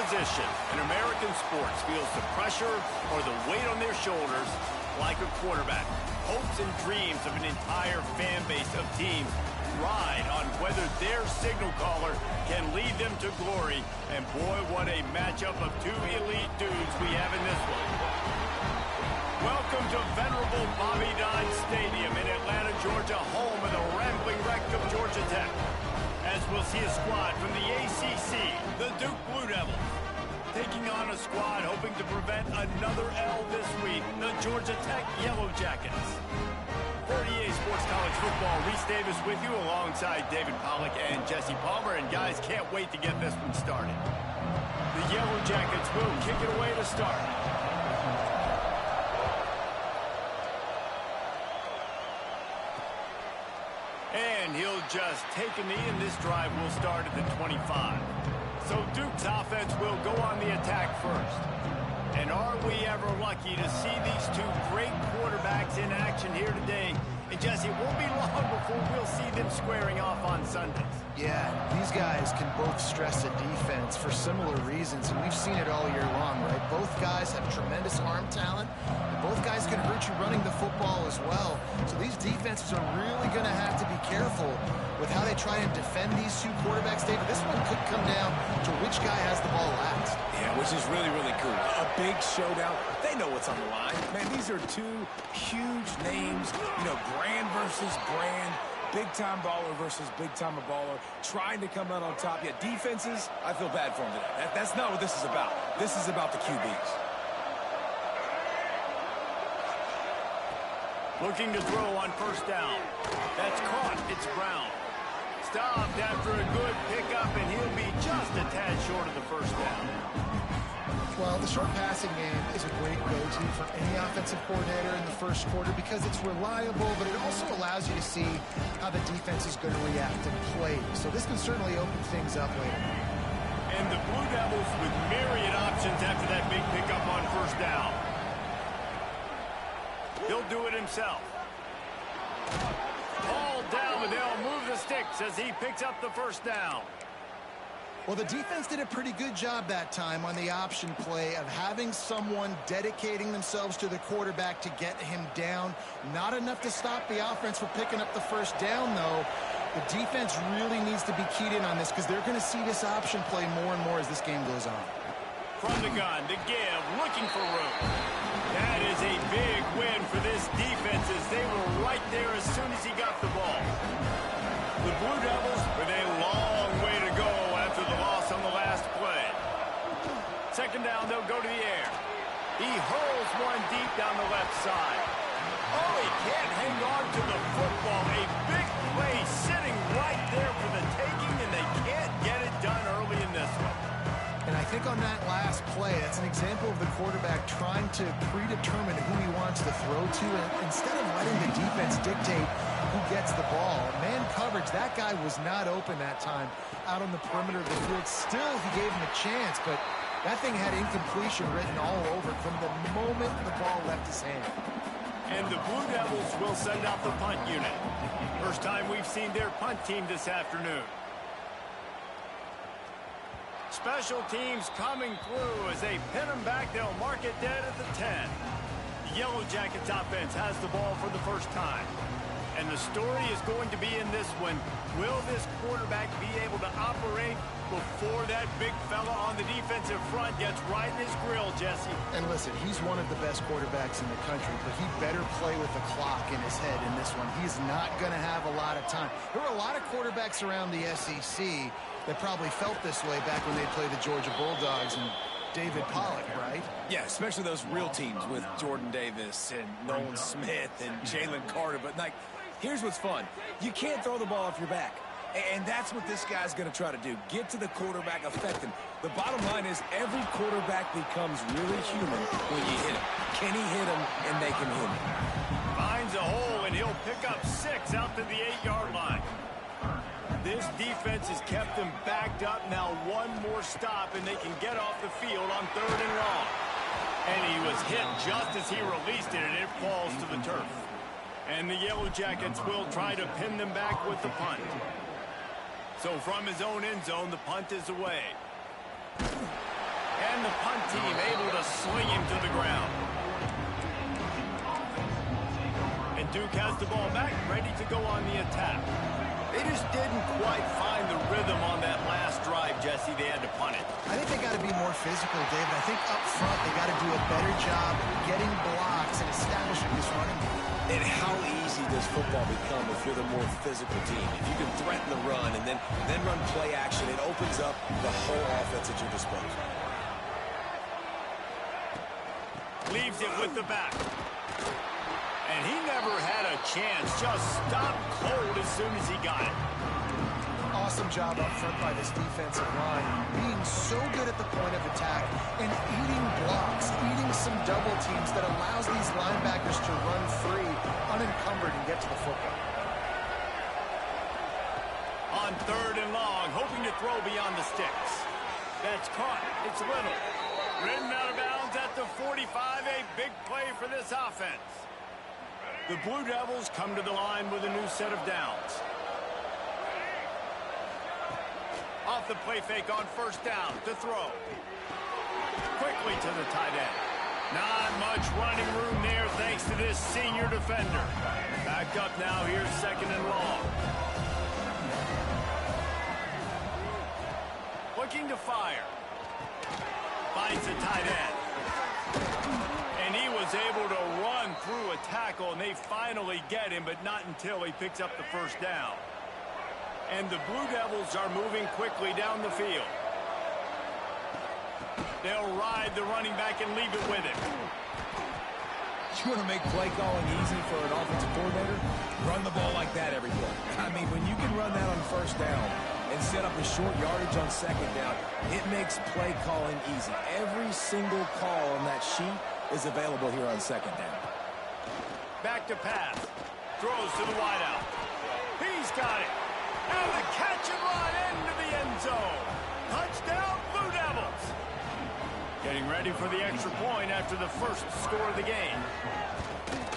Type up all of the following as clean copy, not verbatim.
position in American sports feels the pressure or the weight on their shoulders like a quarterback. Hopes and dreams of an entire fan base of teams ride on whether their signal caller can lead them to glory. And boy, what a matchup of two elite dudes we have in this one. Welcome to venerable Bobby Dodd Stadium in Atlanta, Georgia, home of the rambling wreck of Georgia Tech. As we'll see a squad from the ACC, the Duke Blue Devils, taking on a squad hoping to prevent another L this week, the Georgia Tech Yellow Jackets. 48 Sports College Football, Reese Davis with you alongside David Pollack and Jesse Palmer. And guys, can't wait to get this one started. The Yellow Jackets will kick it away to start. And he'll just take a knee, and this drive will start at the 25. So Duke's offense will go on the attack first. And are we ever lucky to see these two great quarterbacks in action here today? And Jesse, it won't be long before we'll see them squaring off on Sundays. Yeah, these guys can both stress a defense for similar reasons, and we've seen it all year long, right? Both guys have tremendous arm talent, and both guys can hurt you running the football as well. So these defenses are really going to have to be careful with how they try and defend these two quarterbacks. David, this one could come down to which guy has the ball last. Yeah, which is really, really cool. A big showdown. They know what's on the line. Man, these are two huge names, you know, brand versus brand. Big-time baller versus big-time baller, trying to come out on top. Yeah, defenses, I feel bad for them today. That's not what this is about. This is about the QBs. Looking to throw on first down. That's caught. It's Brown. Stopped after a good pickup, and he'll be just a tad short of the first down. Well, the short passing game is a great go-to for any offensive coordinator in the first quarter because it's reliable, but it also allows you to see how the defense is going to react and play. So this can certainly open things up later. And the Blue Devils with myriad options after that big pickup on first down. He'll do it himself. Ball down, but they'll move the sticks as he picks up the first down. Well, the defense did a pretty good job that time on the option play of having someone dedicating themselves to the quarterback to get him down. Not enough to stop the offense from picking up the first down, though. The defense really needs to be keyed in on this because they're going to see this option play more and more as this game goes on. From the gun, to give, looking for room. That is a big win for this defense as they were right there as soon as he got the ball. The Blue Devils with a long way to go after the loss on the last play. Second down, they'll go to the air. He hurls one deep down the left side. Oh, he can't hang on to the football. A big play sitting right there for the taking, and they can't get it done early in this one. And I think on that last play, that's an example of the quarterback trying to predetermine who he wants to throw to. And instead of letting the defense dictate who gets the ball, man coverage, that guy was not open that time out on the perimeter of the field. Still, he gave him a chance, but that thing had incompletion written all over it from the moment the ball left his hand. And the Blue Devils will send out the punt unit. First time we've seen their punt team this afternoon. Special teams coming through as they pin them back. They'll mark it dead at the 10. The Yellow Jackets offense has the ball for the first time. And the story is going to be in this one. Will this quarterback be able to operate before that big fella on the defensive front gets right in his grill, Jesse? And listen, he's one of the best quarterbacks in the country, but he better play with the clock in his head in this one. He's not going to have a lot of time. There were a lot of quarterbacks around the SEC that probably felt this way back when they played the Georgia Bulldogs and David Pollack, right? Yeah, especially those real teams with Jordan Davis and Nolan Smith and Jalen Carter. But, like, here's what's fun. You can't throw the ball off your back. And that's what this guy's going to try to do. Get to the quarterback, affect him. The bottom line is every quarterback becomes really human when you hit him. Can he hit him and make him human? Finds a hole, and he'll pick up 6 out to the 8-yard line. This defense has kept them backed up. Now one more stop, and they can get off the field on 3rd and long. And he was hit just as he released it, and it falls to the turf. And the Yellow Jackets will try to pin them back with the punt. So from his own end zone, the punt is away. And the punt team able to swing him to the ground. And Duke has the ball back, ready to go on the attack. They just didn't quite find the rhythm on that last drive, Jesse. They had to punt it. I think they got to be more physical, David. I think up front they got to do a better job getting blocks and establishing this running game. And how easy does football become if you're the more physical team? If you can threaten the run and then run play action, it opens up the whole offense at your disposal. Leaves it with the back. And he never had a chance. Just stopped cold as soon as he got it. Awesome job up front by this defensive line, being so good at the point of attack and eating blocks, eating some double teams that allows these linebackers to run free, unencumbered, and get to the football. On 3rd and long, hoping to throw beyond the sticks. That's caught. It's Little. Ridden out of bounds at the 45. A big play for this offense. The Blue Devils come to the line with a new set of downs. Off the play fake on 1st down to throw. Quickly to the tight end. Not much running room there thanks to this senior defender. Back up now. Here's 2nd and long. Looking to fire. Finds the tight end. And he was able to run through a tackle, and they finally get him, but not until he picks up the 1st down. And the Blue Devils are moving quickly down the field. They'll ride the running back and leave it with him. You want to make play calling easy for an offensive coordinator? Run the ball like that every play. I mean, when you can run that on 1st down and set up a short yardage on 2nd down, it makes play calling easy. Every single call on that sheet is available here on 2nd down. Back to pass. Throws to the wideout. He's got it. And the catch and run into the end zone. Touchdown, Blue Devils. Getting ready for the extra point after the 1st score of the game.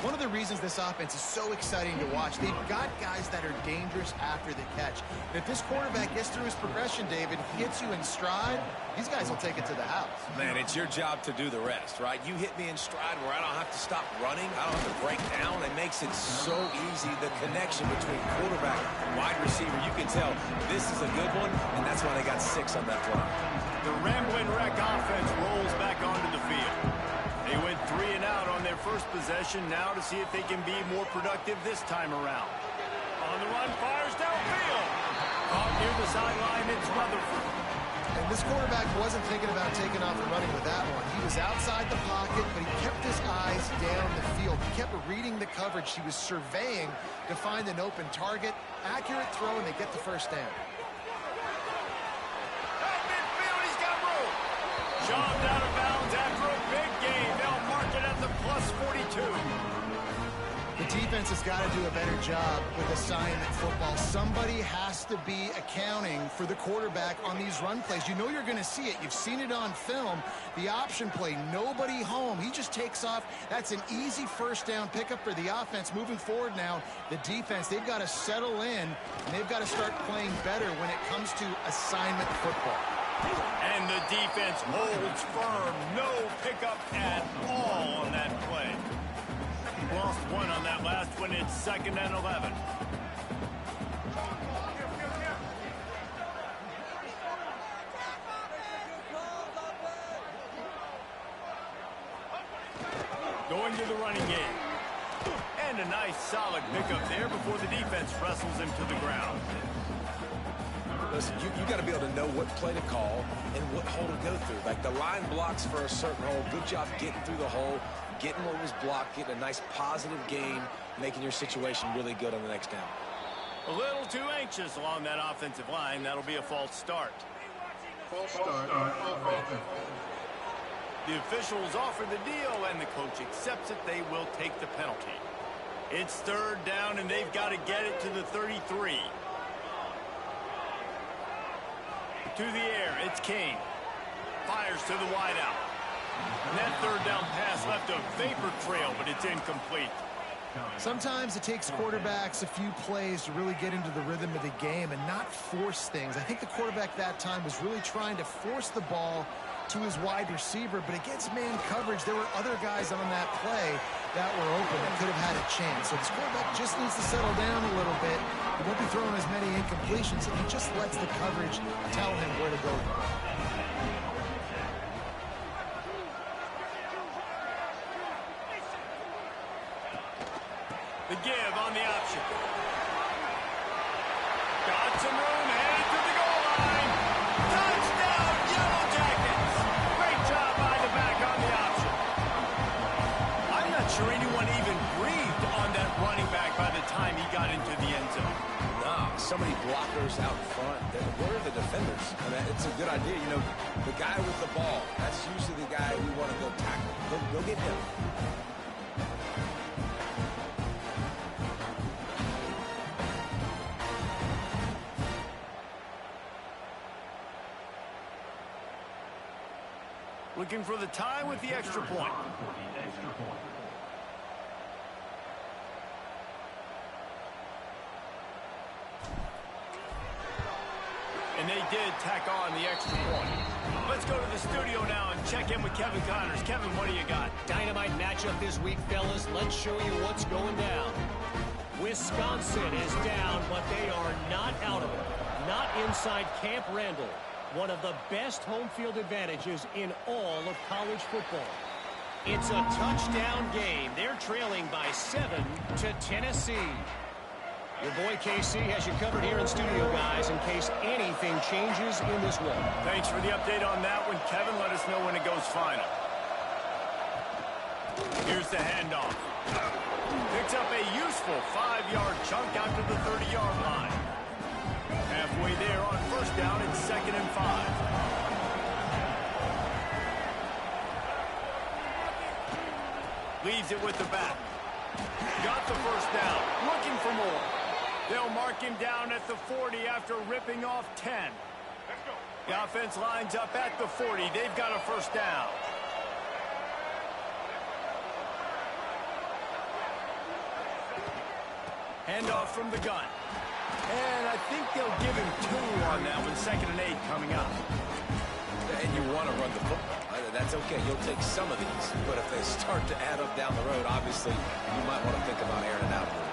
One of the reasons this offense is so exciting to watch, they've got guys that are dangerous after the catch. And if this quarterback gets through his progression, David, hits you in stride, these guys will take it to the house. Man, it's your job to do the rest, right? You hit me in stride where I don't have to stop running. I don't have to break down. It makes it so easy. The connection between quarterback and wide receiver, you can tell this is a good one, and that's why they got 6 on that play. The Ramblin' Wreck offense rolls back onto the field. They went 3 and out on their 1st possession, now to see if they can be more productive this time around. On the run, fires downfield. Caught near the sideline, it's Rutherford. And this quarterback wasn't thinking about taking off and running with that one. He was outside the pocket, but he kept his eyes down the field. He kept reading the coverage. He was surveying to find an open target. Accurate throw, and they get the 1st down. Midfield, he's got room. Shoved out of bounds after a big game. They'll mark it at the plus 42. The defense has got to do a better job with assignment football. Somebody has to be accounting for the quarterback on these run plays. You know you're going to see it. You've seen it on film. The option play, nobody home. He just takes off. That's an easy 1st down pickup for the offense. Moving forward now, the defense, they've got to settle in, and they've got to start playing better when it comes to assignment football. And the defense holds firm. No pickup at all on that play. Lost 1 on that last one. It's 2nd and 11. Going to the running game. And a nice solid pickup there before the defense wrestles him to the ground. Listen, you got to be able to know what play to call and what hole to go through. Like the line blocks for a certain hole. Good job getting through the hole, getting what was blocked, getting a nice positive gain, making your situation really good on the next down. A little too anxious along that offensive line. That'll be a false start. False start on offense. The officials offer the deal, and the coach accepts it. They will take the penalty. It's 3rd down, and they've got to get it to the 33. To the air, it's King. Fires to the wideout. And that 3rd down pass left a vapor trail, but it's incomplete. Sometimes it takes quarterbacks a few plays to really get into the rhythm of the game and not force things. I think the quarterback that time was really trying to force the ball to his wide receiver, but against man coverage, there were other guys on that play that were open that could have had a chance. So this quarterback just needs to settle down a little bit. He won't be throwing as many incompletions, and he just lets the coverage tell him where to go. The give on the option. Got some room, headed to the goal line. Touchdown, Yellow Jackets. Great job by the back on the option. I'm not sure anyone even breathed on that running back by the time he got into the end zone. Nah, so many blockers out front. Where are the defenders? I mean, it's a good idea. You know, the guy with the ball, that's usually the guy we want to go tackle. Go get him. Looking for the tie with the extra point. And they did tack on the extra point. Let's go to the studio now and check in with Kevin Connors. Kevin, what do you got? Dynamite matchup this week, fellas. Let's show you what's going down. Wisconsin is down, but they are not out of it. Not inside Camp Randall. One of the best home field advantages in all of college football. It's a touchdown game. They're trailing by 7 to Tennessee. Your boy KC has you covered here in studio, guys, in case anything changes in this one. Thanks for the update on that one, Kevin. Let us know when it goes final. Here's the handoff. Picks up a useful 5-yard chunk out to the 30-yard line. Halfway there on first down, it's 2nd and 5. Leaves it with the back. Got the first down. Looking for more. They'll mark him down at the 40 after ripping off 10. The offense lines up at the 40. They've got a first down. Handoff from the gun. And I think they'll give him 2 on that one. 2nd and 8 coming up. And you want to run the football. That's okay. You'll take some of these. But if they start to add up down the road, obviously, you might want to think about airing it out a little bit.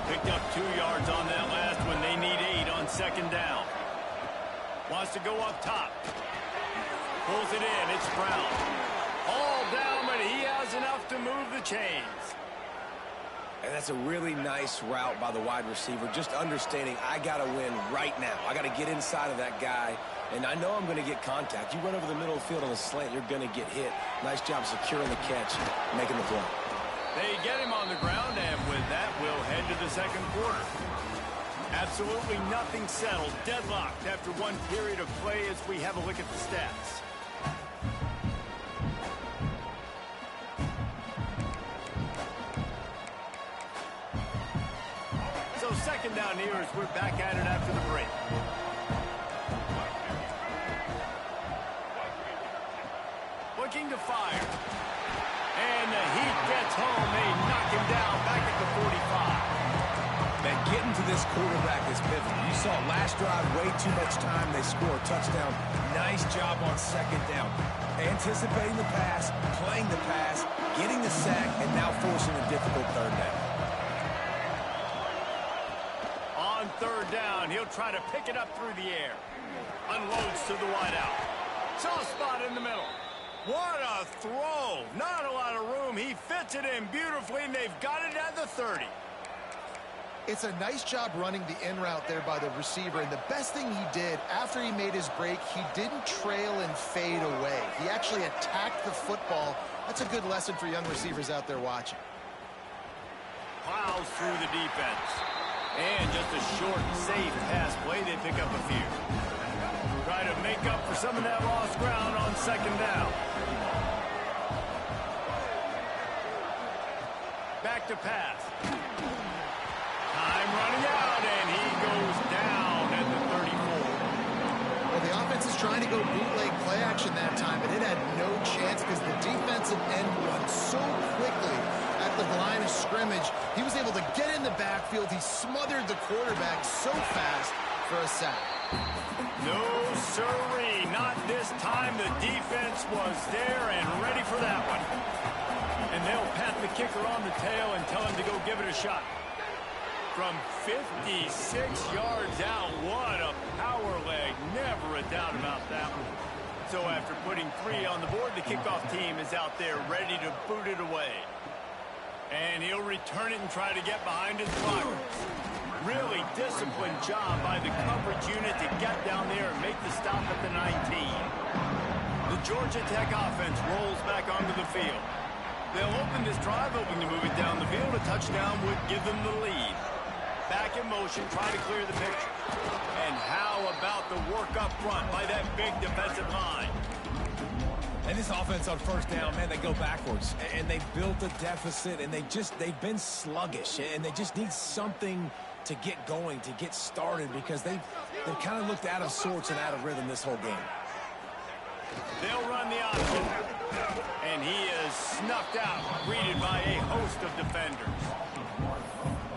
Picked up 2 yards on that last one. They need 8 on 2nd down. Wants to go up top. Pulls it in. It's Brown. All down, but he has enough to move the chains. And that's a really nice route by the wide receiver. Just understanding I got to win right now. I got to get inside of that guy. And I know I'm going to get contact. You run over the middle of the field on a slant, you're going to get hit. Nice job securing the catch, making the play. They get him on the ground, and with that, we'll head to the second quarter. Absolutely nothing settled. Deadlocked after one period of play as we have a look at the stats. So 2nd down here as we're back at it after the break. Looking to fire. And the heat gets home. They knock him down back at the 45. Man, getting to this quarterback is pivotal. You saw last drive, way too much time. They score a touchdown. Nice job on 2nd down. Anticipating the pass, playing the pass, getting the sack, and now forcing a difficult 3rd down. On 3rd down, he'll try to pick it up through the air. Unloads to the wideout. Soft spot in the middle. What a throw. Not a lot of room. He fits it in beautifully, and they've got it at the 30. It's a nice job running the in route there by the receiver, and the best thing he did after he made his break, he didn't trail and fade away. He actually attacked the football. That's a good lesson for young receivers out there watching. Plows through the defense. And just a short, safe pass play. They pick up a few. Try to make up for some of that lost ground on 2nd down. Back to pass. Time running out, and he goes down at the 34. Well, the offense is trying to go bootleg play action that time, but it had no chance because the defensive end won so quickly at the line of scrimmage. He was able to get in the backfield. He smothered the quarterback so fast for a sack. No, sirree, not this time. The defense was there and ready for that one. And they'll pat the kicker on the tail and tell him to go give it a shot. From 56 yards out, what a power leg. Never a doubt about that one. So after putting 3 on the board, the kickoff team is out there ready to boot it away. And he'll return it and try to get behind his blockers. Really disciplined job by the coverage unit to get down there and make the stop at the 19. The Georgia Tech offense rolls back onto the field. They'll open this drive, hoping to move it down the field. A touchdown would give them the lead. Back in motion, try to clear the picture. And how about the work up front by that big defensive line? And this offense on first down, man, they go backwards. And they built a deficit, and they've been sluggish. And they just need something to get going, to get started, because they've kind of looked out of sorts and out of rhythm this whole game. They'll run the option. And he is snuffed out, greeted by a host of defenders.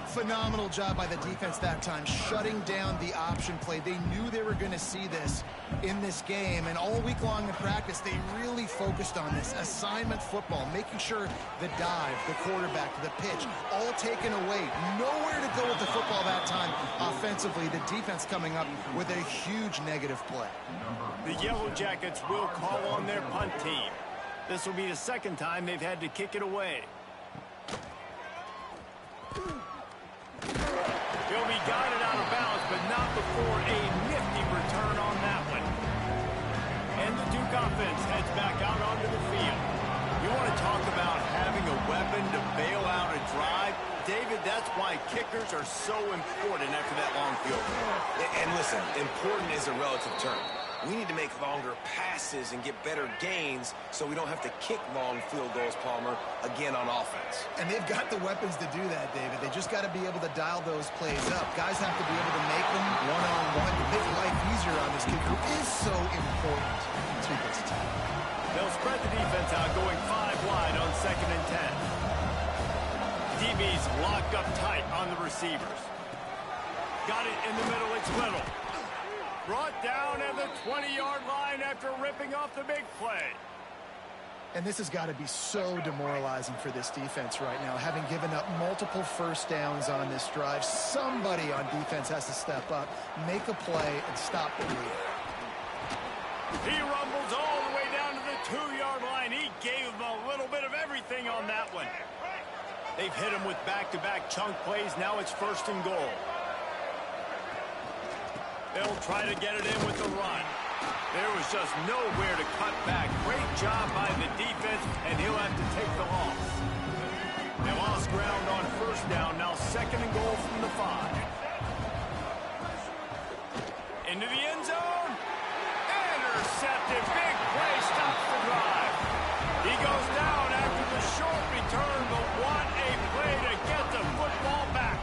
Phenomenal job by the defense that time, shutting down the option play. They knew they were going to see this in this game, and all week long in practice, they really focused on this. Assignment football, making sure the dive, the quarterback, the pitch, all taken away. Nowhere to go with the football that time offensively. The defense coming up with a huge negative play. The Yellow Jackets will call on their punt team. This will be the second time they've had to kick it away. He'll be guided out of bounds, but not before a nifty return on that one. And the Duke offense heads back out onto the field. You want to talk about having a weapon to bail out a drive? David, that's why kickers are so important after that long field goal. And listen, important is a relative term. We need to make longer passes and get better gains so we don't have to kick long field goals, Palmer, again on offense. And they've got the weapons to do that, David. They just got to be able to dial those plays up. Guys have to be able to make them one-on-one to make life easier on this kicker, who is so important to this team. They'll spread the defense out, going 5 wide on 2nd and 10. DBs locked up tight on the receivers. Got it in the middle, it's Little. Brought down at the 20-yard line after ripping off the big play. And this has got to be so demoralizing for this defense right now, having given up multiple first downs on this drive. Somebody on defense has to step up, make a play, and stop the lead. He rumbles all the way down to the 2-yard line. He gave them a little bit of everything on that one. They've hit him with back-to-back chunk plays. Now it's 1st and goal. They'll try to get it in with the run. There was just nowhere to cut back. Great job by the defense, and he'll have to take the loss. They lost ground on 1st down. Now 2nd and goal from the 5. Into the end zone. Intercepted. Big play stops the drive. He goes down after the short return, but what a play to get the football back.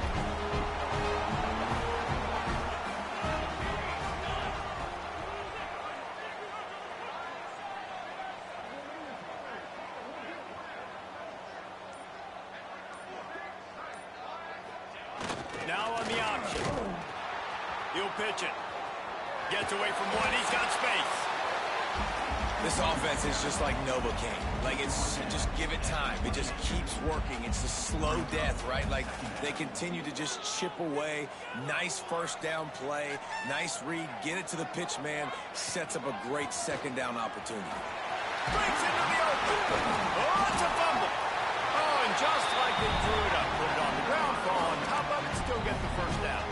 Now on the option. He'll pitch it. Gets away from one. He's got space. This offense is just like Novocaine. Like, it's just give it time. It just keeps working. It's a slow death, right? Like, they continue to just chip away. Nice first down play. Nice read. Get it to the pitch man. Sets up a great 2nd down opportunity. Breaks into the open. Oh, it's a fumble. Oh, and just like they drew it up, put it on the ground, fall on top of it, still get the 1st down.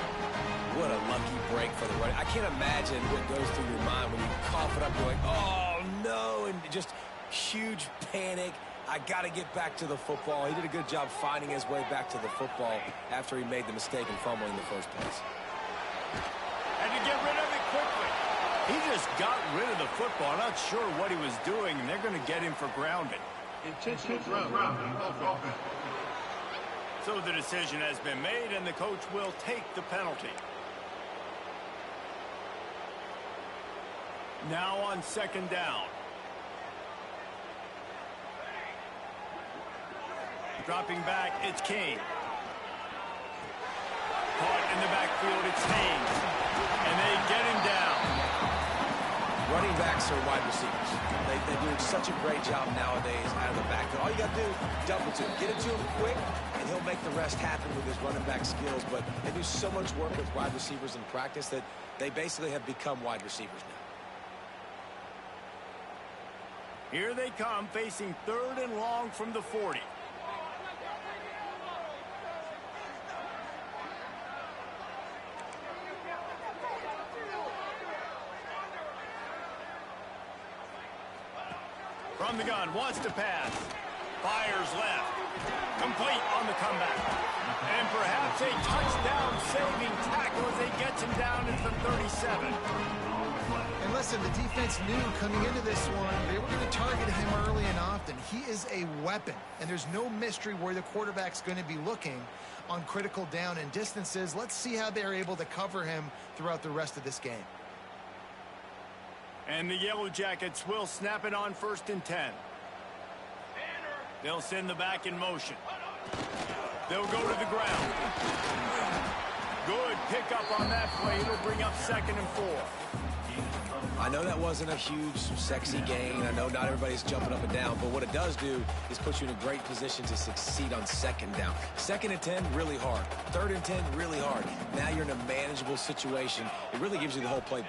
What a lucky break for the running. I can't imagine what goes through your mind when you cough it up. You're like, oh, no, and just huge panic. I got to get back to the football. He did a good job finding his way back to the football after he made the mistake in fumbling in the first place. And to get rid of it quickly. He just got rid of the football. Not sure what he was doing, and they're going to get him for grounding. Intentional grounding. Offense. So the decision has been made, and the coach will take the penalty. Now on 2nd down. Dropping back, it's King. Caught in the backfield, it's Haynes. And they get him down. Running backs are wide receivers. They do such a great job nowadays out of the backfield. All you got to do, double to him. Get it to him quick, and he'll make the rest happen with his running back skills. But they do so much work with wide receivers in practice that they basically have become wide receivers now. Here they come, facing 3rd and long from the 40. From the gun, wants to pass. Fires left. Complete on the comeback. And perhaps a touchdown-saving tackle as they get him down into the 37. And listen, the defense knew coming into this one, they were going to target him early and often. He is a weapon, and there's no mystery where the quarterback's going to be looking on critical down and distances. Let's see how they're able to cover him throughout the rest of this game. And the Yellow Jackets will snap it on 1st and 10. They'll send the back in motion. They'll go to the ground. Good pickup on that play. It'll bring up 2nd and 4. I know that wasn't a huge, sexy gain. I know not everybody's jumping up and down, but what it does do is put you in a great position to succeed on 2nd down. 2nd and 10, really hard. 3rd and 10, really hard. Now you're in a manageable situation. It really gives you the whole playbook.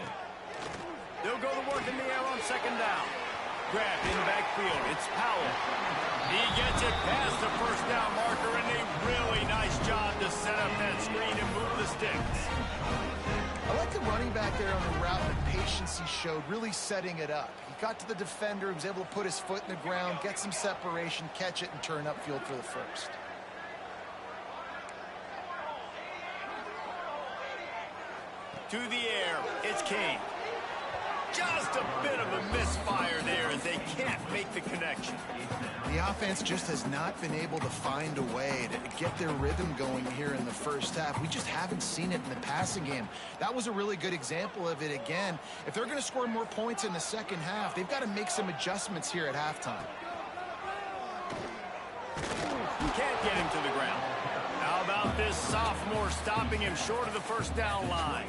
They'll go to work in the air on 2nd down. Grabbed in the backfield. It's Powell. He gets it past the 1st down marker, and a really nice job to set up that screen and move the sticks. I like the running back there on the route and the patience he showed, really setting it up. He got to the defender, he was able to put his foot in the ground, get some separation, catch it, and turn upfield for the 1st. To the air, it's Kane. Just a bit of a misfire there as they can't make the connection. The offense just has not been able to find a way to get their rhythm going here in the 1st half. We just haven't seen it in the passing game. That was a really good example of it again. If they're going to score more points in the 2nd half, they've got to make some adjustments here at halftime. Can't get him to the ground. How about this sophomore stopping him short of the 1st down line?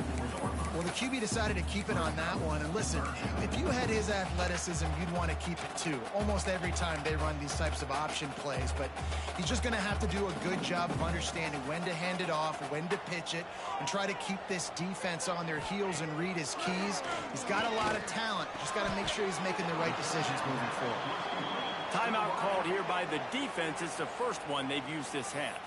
Well, the QB decided to keep it on that one. And listen, if you had his athleticism, you'd want to keep it too. Almost every time they run these types of option plays. But he's just going to have to do a good job of understanding when to hand it off, when to pitch it, and try to keep this defense on their heels and read his keys. He's got a lot of talent. Just got to make sure he's making the right decisions moving forward. Timeout called here by the defense. It's the 1st one they've used this half.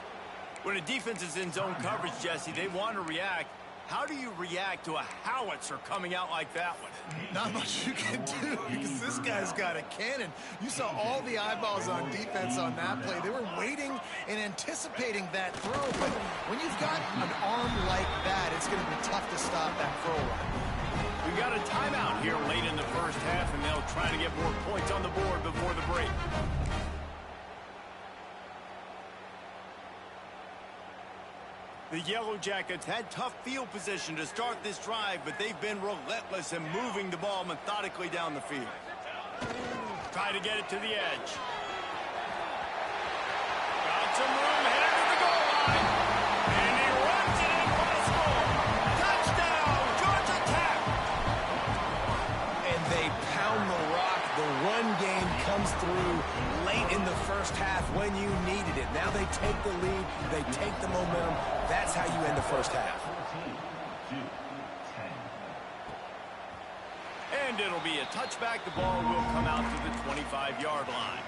When a defense is in zone coverage, Jesse, they want to react. How do you react to a howitzer coming out like that one? Not much you can do because this guy's got a cannon. You saw all the eyeballs on defense on that play. They were waiting and anticipating that throw, but when you've got an arm like that, it's going to be tough to stop that throw run. We've got a timeout here late in the 1st half, and they'll try to get more points on the board before the break. The Yellow Jackets had tough field position to start this drive, but they've been relentless in moving the ball methodically down the field. Try to get it to the edge. Got some room, headed to the goal line. And he runs it in for the score. Touchdown, Georgia Tech. And they pound the rock. The run game comes through late in the 1st half when you needed it. Now they take the lead. They take the momentum. That's how you end the 1st half. And it'll be a touchback. The ball will come out to the 25-yard line.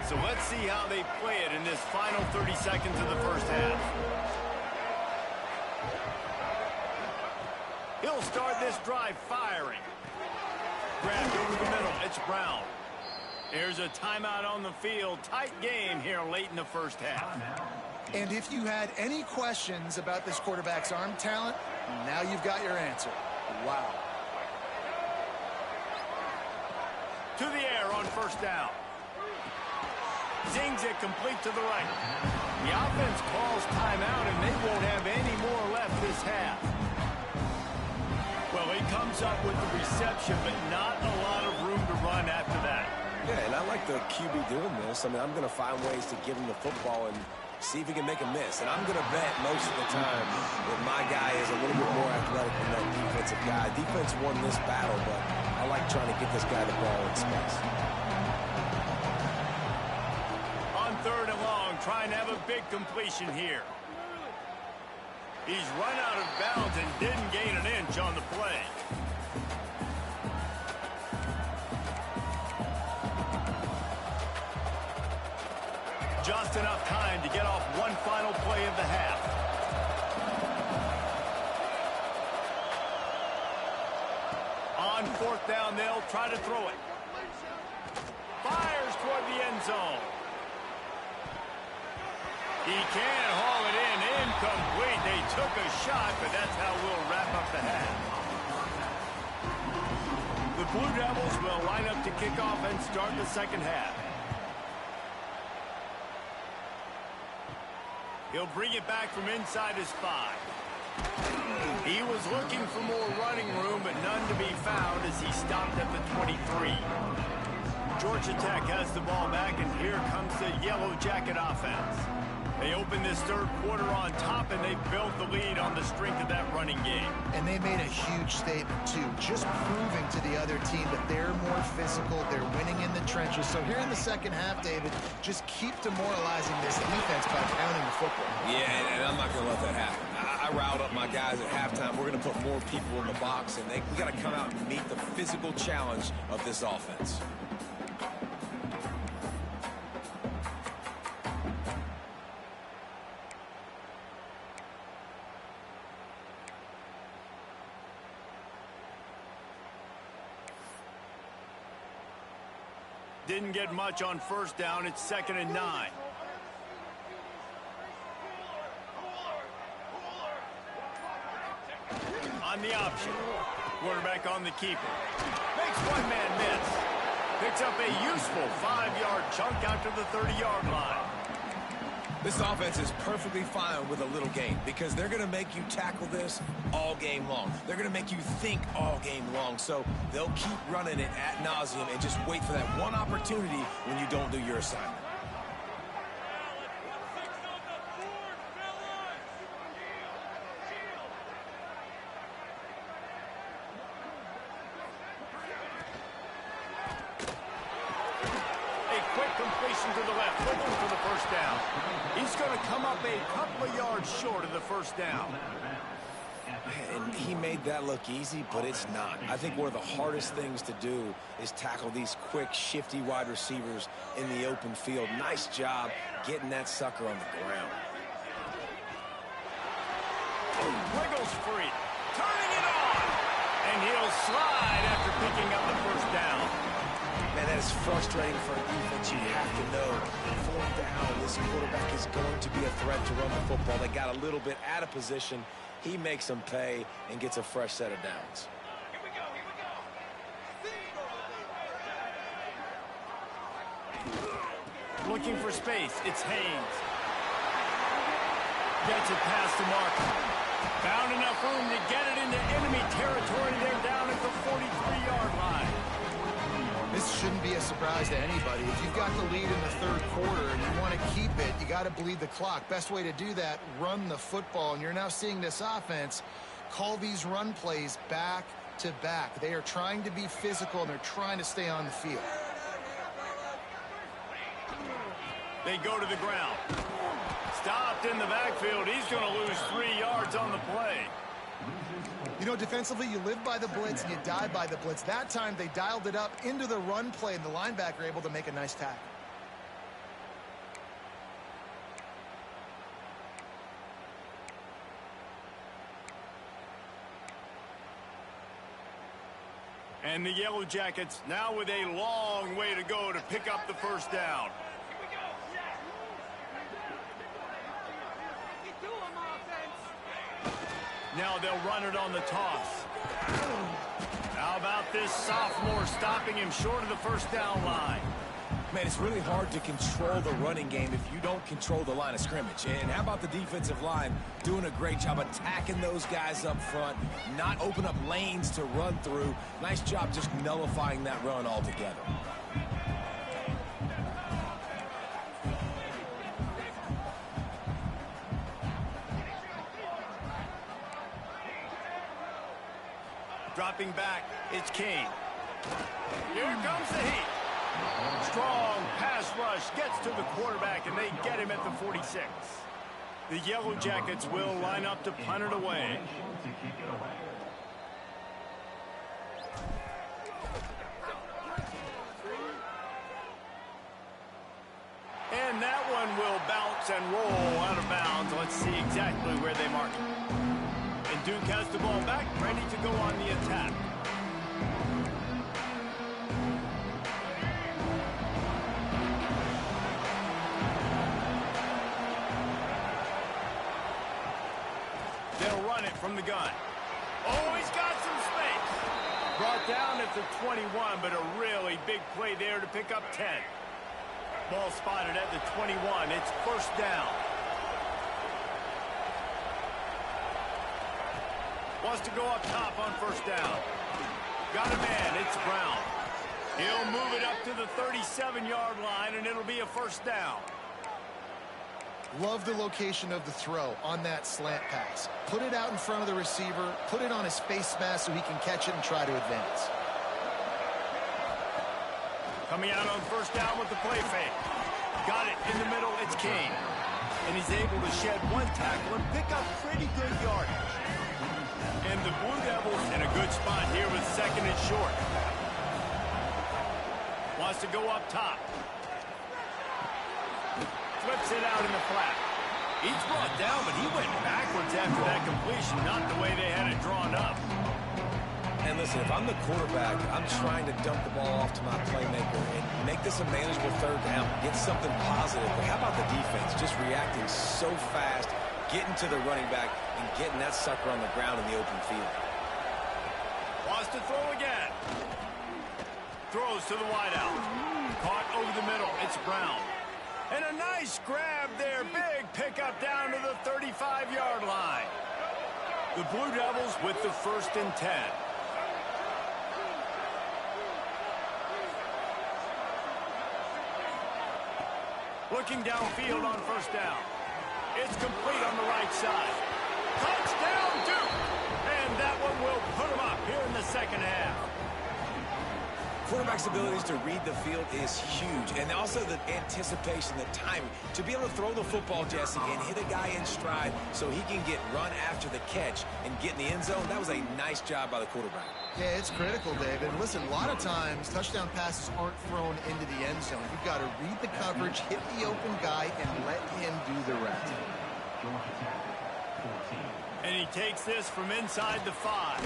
So let's see how they play it in this final 30 seconds of the 1st half. He'll start this drive firing. Grabbed over the middle. It's Brown. There's a timeout on the field. Tight game here late in the 1st half. And if you had any questions about this quarterback's arm talent, now you've got your answer. Wow. To the air on 1st down. Zings it complete to the right. The offense calls timeout, and they won't have any more left this half. Well, he comes up with the reception, but not a lot of room to run after that. Yeah, and I like the QB doing this. I mean, I'm going to find ways to give him the football, and see if he can make a miss. And I'm going to bet most of the time that my guy is a little bit more athletic than that defensive guy. Defense won this battle, but I like trying to get this guy the ball in space. On 3rd and long, trying to have a big completion here. He's run out of bounds and didn't gain an inch on the play. Just enough time to get off one final play of the half. On 4th down, they'll try to throw it. Fires toward the end zone. He can haul it in. Incomplete. They took a shot, but that's how we'll wrap up the half. The Blue Devils will line up to kick off and start the second half. He'll bring it back from inside his 5. He was looking for more running room, but none to be found as he stopped at the 23. Georgia Tech has the ball back, and here comes the Yellow Jacket offense. They opened this 3rd quarter on top, and they built the lead on the strength of that running game. And they made a huge statement, too, just proving to the other team that they're more physical, they're winning in the trenches. So here in the second half, David, just keep demoralizing this defense by pounding the football. Yeah, and I'm not going to let that happen. I riled up my guys at halftime. We're going to put more people in the box, and we got to come out and meet the physical challenge of this offense. Didn't get much on 1st down. It's 2nd and 9. On the option. Quarterback on the keeper. Makes one man miss. Picks up a useful 5-yard chunk out to the 30-yard line. This offense is perfectly fine with a little gain because they're going to make you tackle this all game long. They're going to make you think all game long. So they'll keep running it ad nauseum and just wait for that one opportunity when you don't do your assignment. Completion to the left, looking for the 1st down. He's going to come up a couple of yards short of the 1st down. And he made that look easy, but it's not. I think one of the hardest things to do is tackle these quick, shifty wide receivers in the open field. Nice job getting that sucker on the ground. Wiggles free, turning it on, and he'll slide after picking up the 1st down. Man, that is frustrating for a defense. You have to know 4th down, this quarterback is going to be a threat to run the football. They got a little bit out of position. He makes them pay and gets a fresh set of downs. Here we go. Looking for space. It's Haynes. Gets it past the marker. Found enough room to get it into enemy territory. They're down at the 43-yard line. This shouldn't be a surprise to anybody. If you've got the lead in the 3rd quarter and you want to keep it, you got to bleed the clock. Best way to do that, run the football. And you're now seeing this offense call these run plays back to back. They are trying to be physical, and they're trying to stay on the field. They go to the ground. Stopped in the backfield. He's going to lose 3 yards on the play. You know, defensively, you live by the blitz and you die by the blitz. That time, they dialed it up into the run play, and the linebacker able to make a nice tackle. And the Yellow Jackets now with a long way to go to pick up the 1st down. Now they'll run it on the toss. How about this sophomore stopping him short of the 1st down line? Man, it's really hard to control the running game if you don't control the line of scrimmage. And how about the defensive line doing a great job attacking those guys up front, not open up lanes to run through. Nice job just nullifying that run altogether. dropping back. It's Kane. Here comes the heat. Strong pass rush gets to the quarterback, and they get him at the 46. The Yellow Jackets will line up to punt it away. And that one will bounce and roll out of bounds. Let's see exactly where they mark it. And Duke has the ball back, ready to go on the attack. They'll run it from the gun. Oh, he's got some space. Brought down at the 21, but a really big play there to pick up 10. Ball spotted at the 21. It's first down. Wants to go up top on first down. Got a man. It's Brown. He'll move it up to the 37-yard line, and it'll be a first down. Love the location of the throw on that slant pass. Put it out in front of the receiver. Put it on his face mask so he can catch it and try to advance. Coming out on first down with the play fake. Got it in the middle. It's Kane. And he's able to shed one tackle and pick up pretty good yardage. And the Blue Devils in a good spot here with second and short. Wants to go up top. Flips it out in the flat. He's brought down, but he went backwards after that completion, not the way they had it drawn up. And listen, if I'm the quarterback, I'm trying to dump the ball off to my playmaker and make this a manageable third down, get something positive. But how about the defense just reacting so fast, getting to the running back, and getting that sucker on the ground in the open field? Wants to throw again. Throws to the wideout. Caught over the middle. It's Brown. And a nice grab there. Big pickup down to the 35-yard line. The Blue Devils with the 1st and 10. Looking downfield on first down. It's complete on the right side. Touchdown, Duke! And that one will put him up here in the second half. Quarterback's abilities to read the field is huge, and also the anticipation, the timing. To be able to throw the football, Jesse, and hit a guy in stride so he can get run after the catch and get in the end zone, that was a nice job by the quarterback. Yeah, it's critical, David. Listen, a lot of times touchdown passes aren't thrown into the end zone. You've got to read the coverage, hit the open guy, and let him do the rest. And he takes this from inside the 5.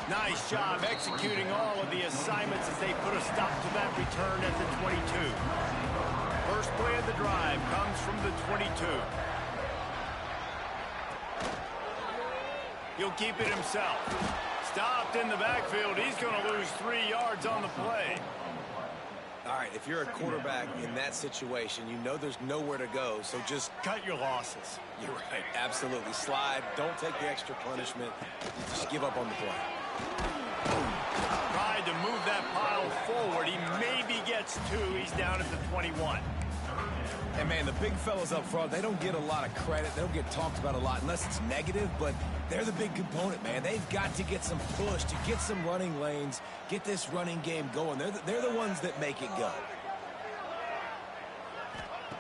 Nice job executing all of the assignments as they put a stop to that return at the 22. First play of the drive comes from the 22. He'll keep it himself. Stopped in the backfield. He's going to lose 3 yards on the play. All right, if you're a quarterback in that situation, you know there's nowhere to go, so just cut your losses. You're right, absolutely. Slide, don't take the extra punishment. Just give up on the play. Tried to move that pile forward. He maybe gets 2. He's down at the 21. And, man, the big fellas up front, they don't get a lot of credit. They don't get talked about a lot unless it's negative, but they're the big component, man. They've got to get some push, to get some running lanes, get this running game going. They're the ones that make it go.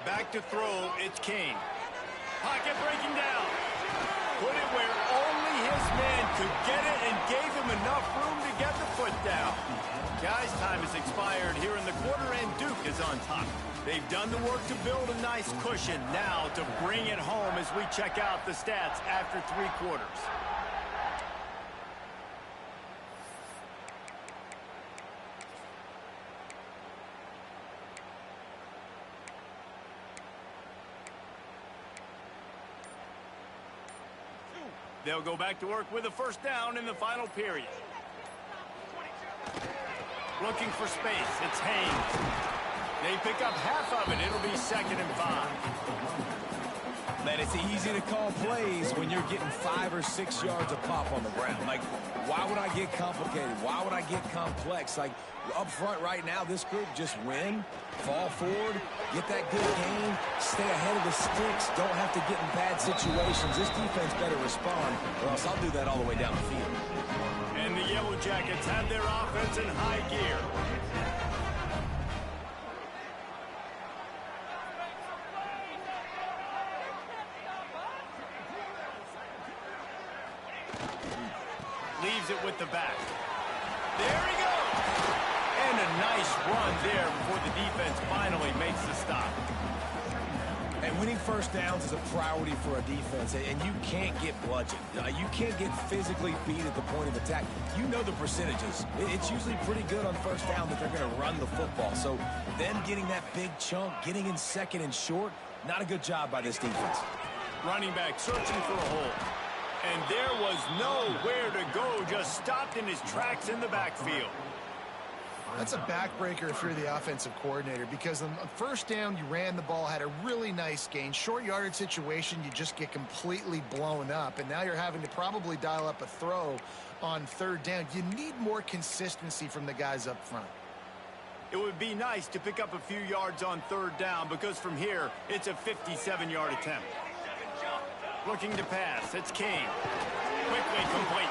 Back to throw, it's Kane. Pocket breaking down. Put it where only his man could get it and gave him enough room to get the foot down. Guys, time has expired here in the quarter, and Duke is on top. They've done the work to build a nice cushion. Now to bring it home as we check out the stats after 3 quarters. They'll go back to work with a first down in the final period. Looking for space. It's Haynes. They pick up half of it. It'll be 2nd and 5. Man, it's easy to call plays when you're getting 5 or 6 yards a pop on the ground. Like, why would I get complicated? Why would I get complex? Like, up front right now, this group just win, fall forward, get that good gain, stay ahead of the sticks, don't have to get in bad situations. This defense better respond, or else I'll do that all the way down the field. And the Yellow Yellow Jackets have their offense in high gear. Leaves it with the back. There he goes! And a nice run there before the defense finally makes the stop. And winning first downs is a priority for a defense, and you can't get bludgeoned. You can't get physically beat at the point of attack. You know the percentages. It's usually pretty good on first down that they're going to run the football. So them getting that big chunk, getting in second and short, not a good job by this defense. Running back searching for a hole. And there was nowhere to go, just stopped in his tracks in the backfield. That's a backbreaker if you're the offensive coordinator, because on first down, you ran the ball, had a really nice gain. Short yardage situation, you just get completely blown up, and now you're having to probably dial up a throw on third down. You need more consistency from the guys up front. It would be nice to pick up a few yards on third down, because from here, it's a 57-yard attempt. Looking to pass, it's King. Quickly complete.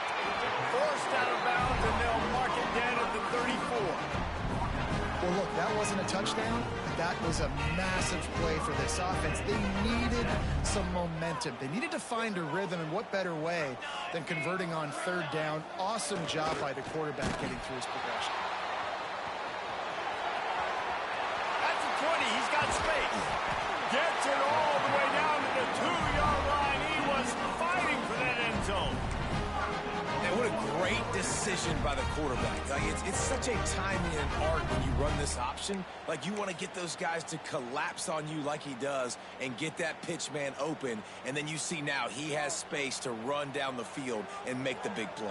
Forced out of bounds, and they'll mark it down at the 34. Well, look, that wasn't a touchdown, but that was a massive play for this offense. They needed some momentum. They needed to find a rhythm, and what better way than converting on third down. Awesome job by the quarterback getting through his progression. That's a 20. He's got space. Gets it all the way down to the 2-yard line. He was fighting for that end zone. And what a great decision by the quarterback. Like, it's such a timing and art when you run this option. Like, you want to get those guys to collapse on you like he does and get that pitch man open. And then you see now he has space to run down the field and make the big play.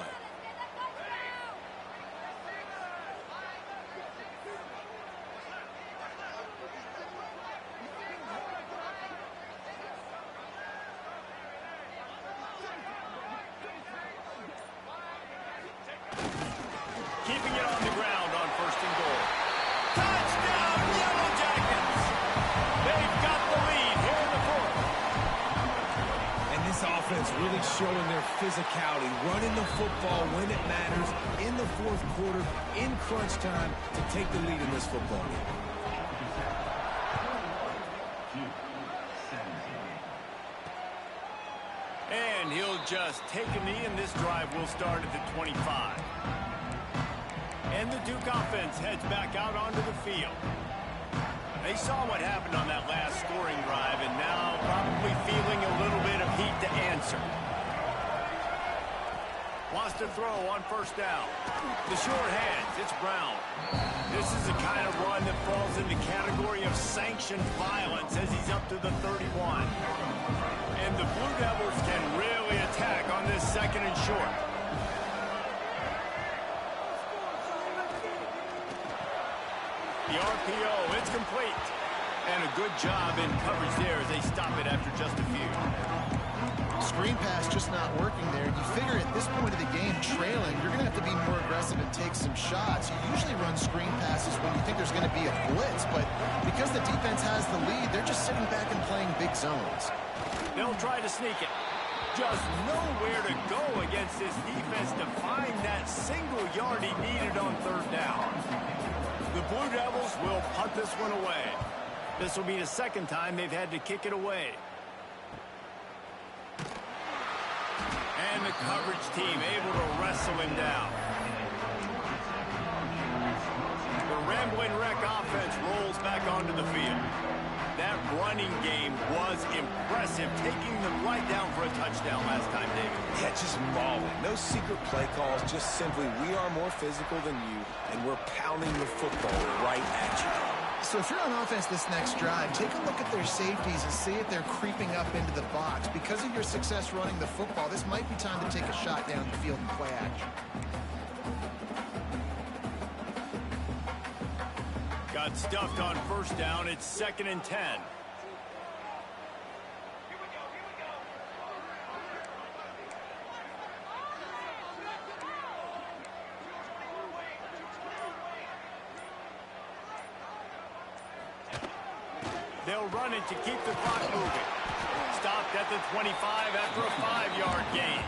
Keeping it on the ground on first and goal. Touchdown, Yellow Jackets! They've got the lead here in the fourth. And this offense really showing their physicality, running the football when it matters, in the fourth quarter, in crunch time, to take the lead in this football game. And he'll just take a knee, and this drive will start at the 25. And the Duke offense heads back out onto the field. They saw what happened on that last scoring drive, and now probably feeling a little bit of heat to answer. Wants to throw on first down. The short hands, it's Brown. This is the kind of run that falls in the category of sanctioned violence as he's up to the 31. And the Blue Devils can really attack on this second and short. The RPO, it's complete. And a good job in coverage there as they stop it after just a few. Screen pass just not working there. You figure at this point of the game, trailing, you're going to have to be more aggressive and take some shots. You usually run screen passes when you think there's going to be a blitz, but because the defense has the lead, they're just sitting back and playing big zones. They'll try to sneak it. Just nowhere to go against this defense to find that single yard he needed on third down. The Blue Devils will punt this one away. This will be the second time they've had to kick it away. And the coverage team able to wrestle him down. The Ramblin' Wreck offense rolls back onto the field. That running game was impressive, taking them right down for a touchdown last time, David. Yeah, just mauling. No secret play calls, just simply we are more physical than you, and we're pounding the football right at you. So if you're on offense this next drive, take a look at their safeties and see if they're creeping up into the box. Because of your success running the football, this might be time to take a shot down the field and play action. Got stuffed on first down. It's 2nd and 10. They'll run it to keep the clock moving. Stopped at the 25 after a 5-yard gain.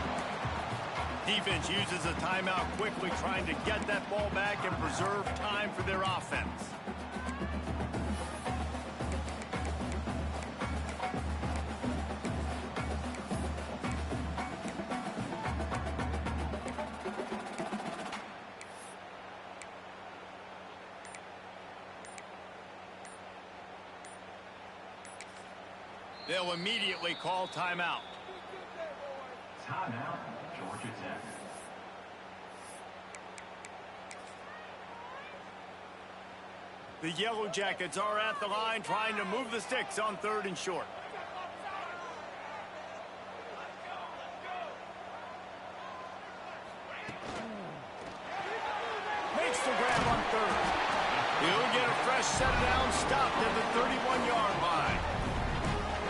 Defense uses a timeout quickly, trying to get that ball back and preserve time for their offense. They'll immediately call timeout. Timeout, Georgia Tech. The Yellow Jackets are at the line trying to move the sticks on 3rd and short. Makes the grab on 3rd. He'll get a fresh set down, stopped at the 31-yard line.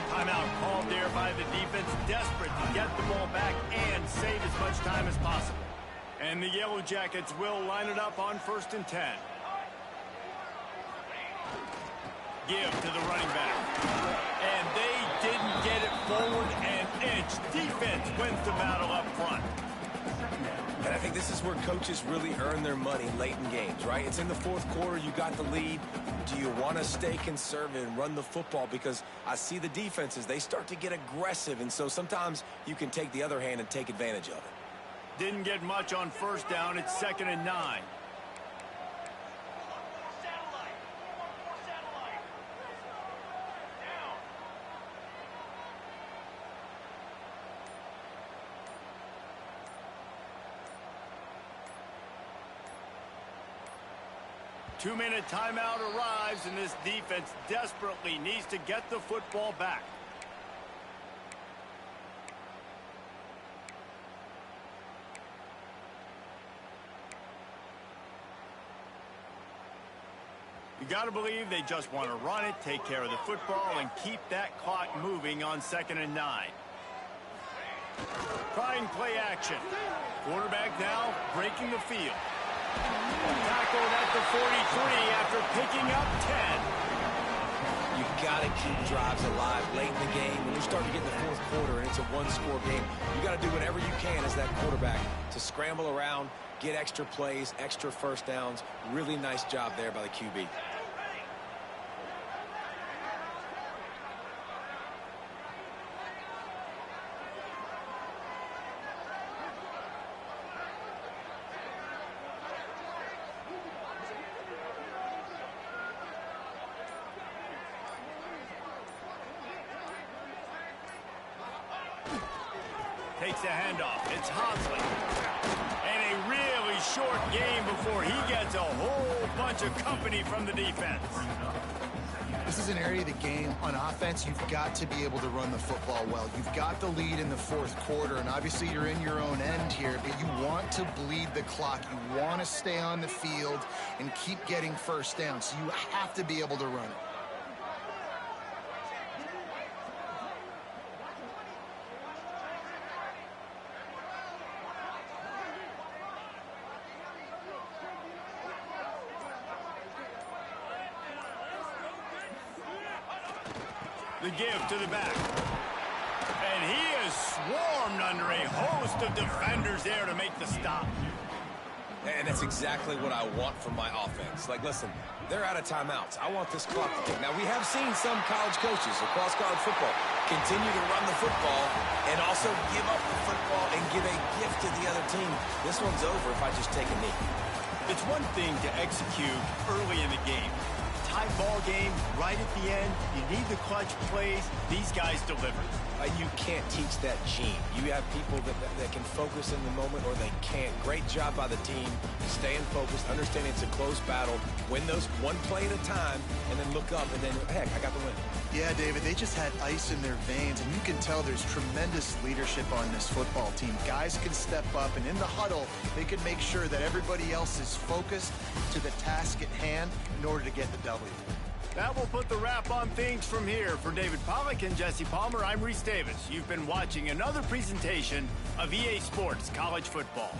Timeout called there by the defense, desperate to get the ball back and save as much time as possible. And the Yellow Jackets will line it up on 1st and 10. Give to the running back. And they didn't get it forward an inch. Defense wins the battle up front. And I think this is where coaches really earn their money late in games, right? It's in the 4th quarter. You got the lead. Do you want to stay conservative and run the football? Because I see the defenses, they start to get aggressive. And so sometimes you can take the other hand and take advantage of it. Didn't get much on 1st down. It's 2nd and 9. Two-minute timeout arrives, and this defense desperately needs to get the football back. You got to believe they just want to run it, take care of the football, and keep that clock moving on 2nd and 9. Trying play action. Quarterback now breaking the field. Tackled at the 43 after picking up 10. You got to keep drives alive late in the game. When you start to get in the 4th quarter and it's a one-score game, you got to do whatever you can as that quarterback to scramble around, get extra plays, extra 1st downs. Really nice job there by the QB. Takes a handoff. It's Hosley. And a really short game before he gets a whole bunch of company from the defense. This is an area of the game on offense you've got to be able to run the football well. You've got the lead in the 4th quarter, and obviously you're in your own end here, but you want to bleed the clock. You want to stay on the field and keep getting 1st down, so you have to be able to run it. The give to the back. And he is swarmed under a host of defenders there to make the stop. And that's exactly what I want from my offense. Like, listen, they're out of timeouts. I want this clock to tick. Now, we have seen some college coaches across college football continue to run the football and also give up the football and give a gift to the other team. This one's over if I just take a knee. It's one thing to execute early in the game. Tight ball game, right at the end. You need the clutch plays. These guys deliver. You can't teach that gene. You have people that can focus in the moment or they can't. Great job by the team, staying focused, understanding it's a close battle, win those one play at a time, and then look up and then, heck, I got the win. Yeah, David, they just had ice in their veins, and you can tell there's tremendous leadership on this football team. Guys can step up, and in the huddle, they can make sure that everybody else is focused to the task at hand in order to get the W. That will put the wrap on things from here. For David Pollack and Jesse Palmer, I'm Reese Davis. You've been watching another presentation of EA Sports College Football.